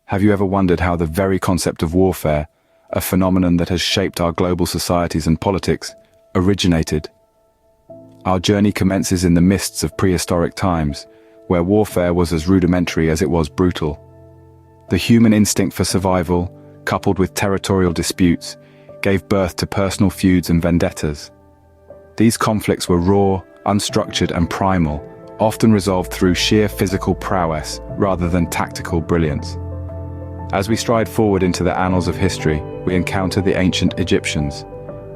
Have you ever wondered how the very concept of warfare, a phenomenon that has shaped our global societies and politics, originated? Our journey commences in the mists of prehistoric times, where warfare was as rudimentary as it was brutal. The human instinct for survival, coupled with territorial disputes, gave birth to personal feuds and vendettas. These conflicts were raw, unstructured, and primal, often resolved through sheer physical prowess rather than tactical brilliance. As we stride forward into the annals of history, we encounter the ancient Egyptians.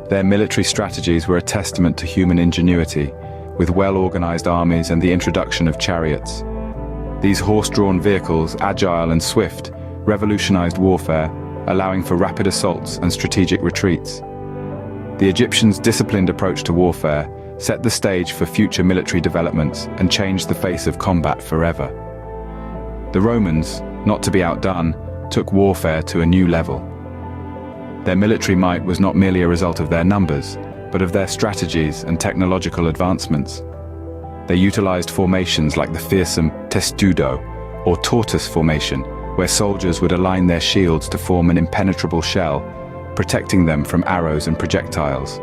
Their military strategies were a testament to human ingenuity, with well-organized armies and the introduction of chariots. These horse-drawn vehicles, agile and swift, revolutionized warfare, allowing for rapid assaults and strategic retreats. The Egyptians' disciplined approach to warfare set the stage for future military developments and changed the face of combat forever. The Romans, not to be outdone, took warfare to a new level. Their military might was not merely a result of their numbers, but of their strategies and technological advancements. They utilized formations like the fearsome testudo, or tortoise formation, where soldiers would align their shields to form an impenetrable shell, protecting them from arrows and projectiles.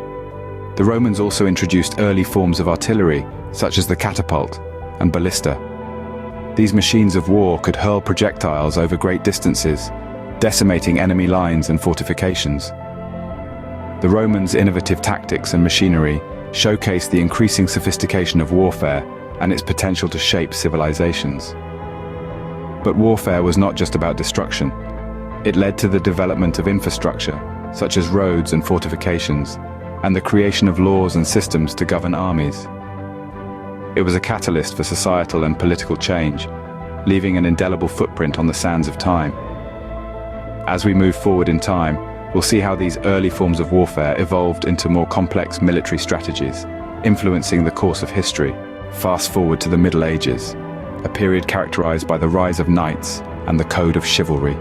The Romans also introduced early forms of artillery, such as the catapult and ballista. These machines of war could hurl projectiles over great distances, decimating enemy lines and fortifications. The Romans' innovative tactics and machinery showcased the increasing sophistication of warfare and its potential to shape civilizations. But warfare was not just about destruction. It led to the development of infrastructure, such as roads and fortifications, and the creation of laws and systems to govern armies. It was a catalyst for societal and political change, leaving an indelible footprint on the sands of time. As we move forward in time, we'll see how these early forms of warfare evolved into more complex military strategies, influencing the course of history. Fast forward to the Middle Ages, a period characterized by the rise of knights and the code of chivalry.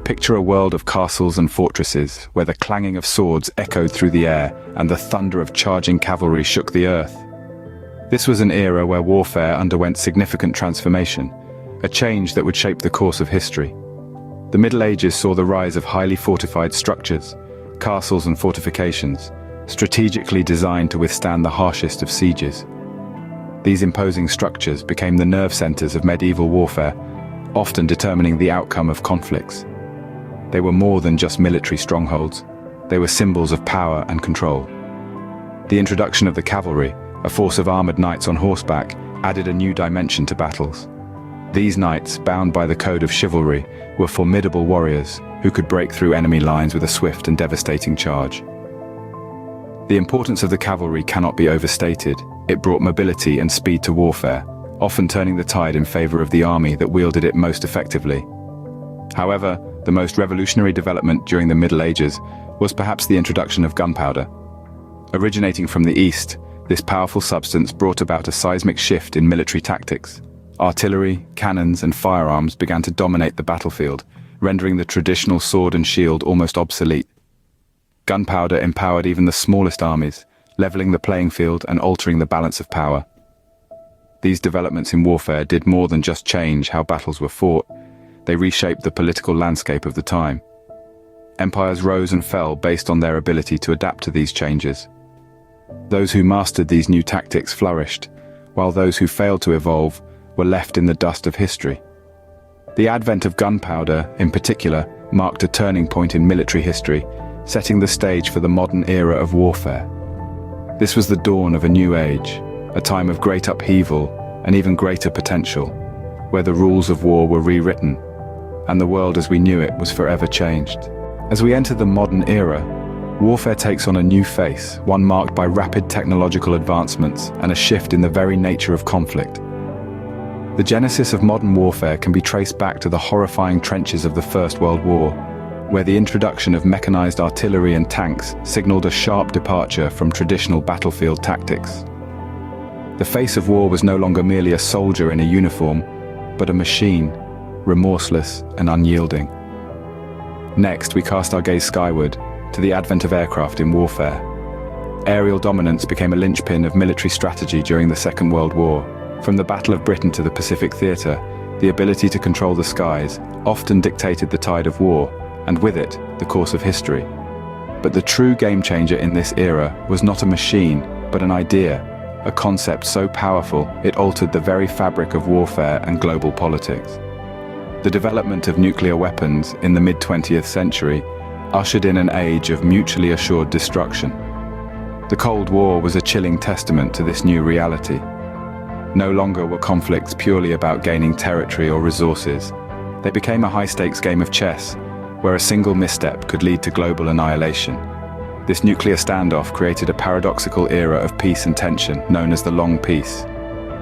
Picture a world of castles and fortresses, where the clanging of swords echoed through the air and the thunder of charging cavalry shook the earth. This was an era where warfare underwent significant transformation, a change that would shape the course of history. The Middle Ages saw the rise of highly fortified structures, castles and fortifications, strategically designed to withstand the harshest of sieges. These imposing structures became the nerve centers of medieval warfare, often determining the outcome of conflicts. They were more than just military strongholds. They were symbols of power and control. The introduction of the cavalry, a force of armored knights on horseback, added a new dimension to battles. These knights, bound by the code of chivalry, were formidable warriors who could break through enemy lines with a swift and devastating charge. The importance of the cavalry cannot be overstated. It brought mobility and speed to warfare, often turning the tide in favor of the army that wielded it most effectively. However, the most revolutionary development during the Middle Ages was perhaps the introduction of gunpowder. Originating from the East, this powerful substance brought about a seismic shift in military tactics. Artillery, cannons, and firearms began to dominate the battlefield, rendering the traditional sword and shield almost obsolete. Gunpowder empowered even the smallest armies, leveling the playing field and altering the balance of power. These developments in warfare did more than just change how battles were fought. They reshaped the political landscape of the time. Empires rose and fell based on their ability to adapt to these changes. Those who mastered these new tactics flourished, while those who failed to evolve were left in the dust of history. The advent of gunpowder, in particular, marked a turning point in military history, setting the stage for the modern era of warfare. This was the dawn of a new age, a time of great upheaval and even greater potential, where the rules of war were rewritten, and the world as we knew it was forever changed. As we enter the modern era, warfare takes on a new face, one marked by rapid technological advancements and a shift in the very nature of conflict. The genesis of modern warfare can be traced back to the horrifying trenches of the First World War, where the introduction of mechanized artillery and tanks signaled a sharp departure from traditional battlefield tactics. The face of war was no longer merely a soldier in a uniform, but a machine, remorseless and unyielding. Next, we cast our gaze skyward to the advent of aircraft in warfare. Aerial dominance became a linchpin of military strategy during the Second World War. From the Battle of Britain to the Pacific Theatre, the the ability to control the skies, often dictated the tide of war, and with it, the course of history. But the true game-changer in this era was not a machine, but an idea, a concept so powerful it altered the very fabric of warfare and global politics. The development of nuclear weapons in the mid-20th century ushered in an age of mutually assured destruction. The Cold War was a chilling testament to this new reality. No longer were conflicts purely about gaining territory or resources. They became a high-stakes game of chess, where a single misstep could lead to global annihilation. This nuclear standoff created a paradoxical era of peace and tension, known as the Long Peace.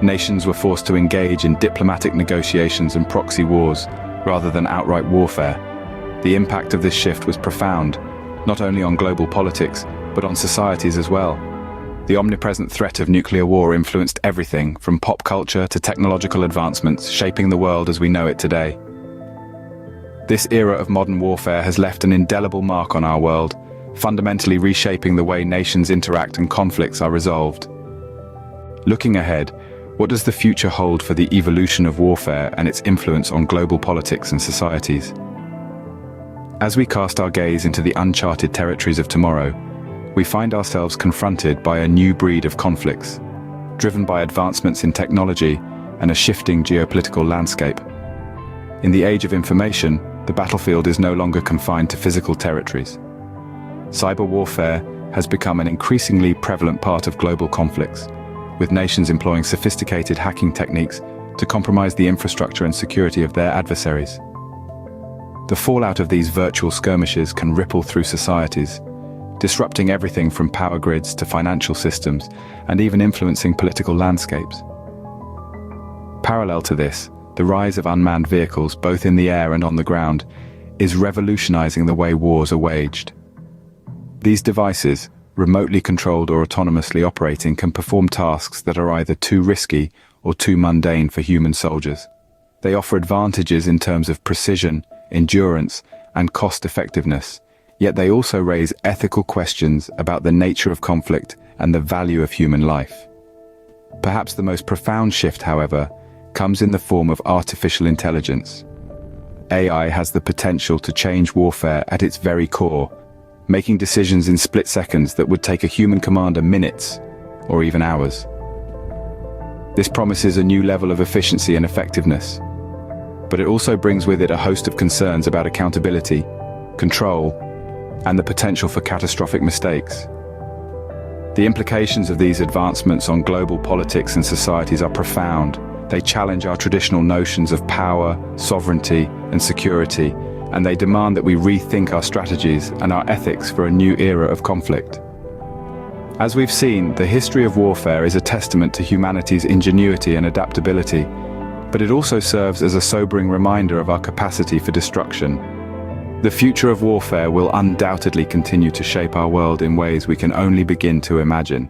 Nations were forced to engage in diplomatic negotiations and proxy wars, rather than outright warfare. The impact of this shift was profound, not only on global politics, but on societies as well. The omnipresent threat of nuclear war influenced everything from pop culture to technological advancements, shaping the world as we know it today. This era of modern warfare has left an indelible mark on our world, fundamentally reshaping the way nations interact and conflicts are resolved. Looking ahead, what does the future hold for the evolution of warfare and its influence on global politics and societies? As we cast our gaze into the uncharted territories of tomorrow, we find ourselves confronted by a new breed of conflicts, driven by advancements in technology and a shifting geopolitical landscape. In the age of information, the battlefield is no longer confined to physical territories. Cyber warfare has become an increasingly prevalent part of global conflicts, with nations employing sophisticated hacking techniques to compromise the infrastructure and security of their adversaries. The fallout of these virtual skirmishes can ripple through societies, disrupting everything from power grids to financial systems, and even influencing political landscapes. Parallel to this, the rise of unmanned vehicles, both in the air and on the ground, is revolutionizing the way wars are waged. These devices, remotely controlled or autonomously operating, can perform tasks that are either too risky or too mundane for human soldiers. They offer advantages in terms of precision, endurance, and cost-effectiveness, yet they also raise ethical questions about the nature of conflict and the value of human life. Perhaps the most profound shift, however, comes in the form of artificial intelligence. AI has the potential to change warfare at its very core, making decisions in split seconds that would take a human commander minutes or even hours. This promises a new level of efficiency and effectiveness, but it also brings with it a host of concerns about accountability, control, and the potential for catastrophic mistakes. The implications of these advancements on global politics and societies are profound. They challenge our traditional notions of power, sovereignty, and security, and they demand that we rethink our strategies and our ethics for a new era of conflict. As we've seen, the history of warfare is a testament to humanity's ingenuity and adaptability, but it also serves as a sobering reminder of our capacity for destruction. The future of warfare will undoubtedly continue to shape our world in ways we can only begin to imagine.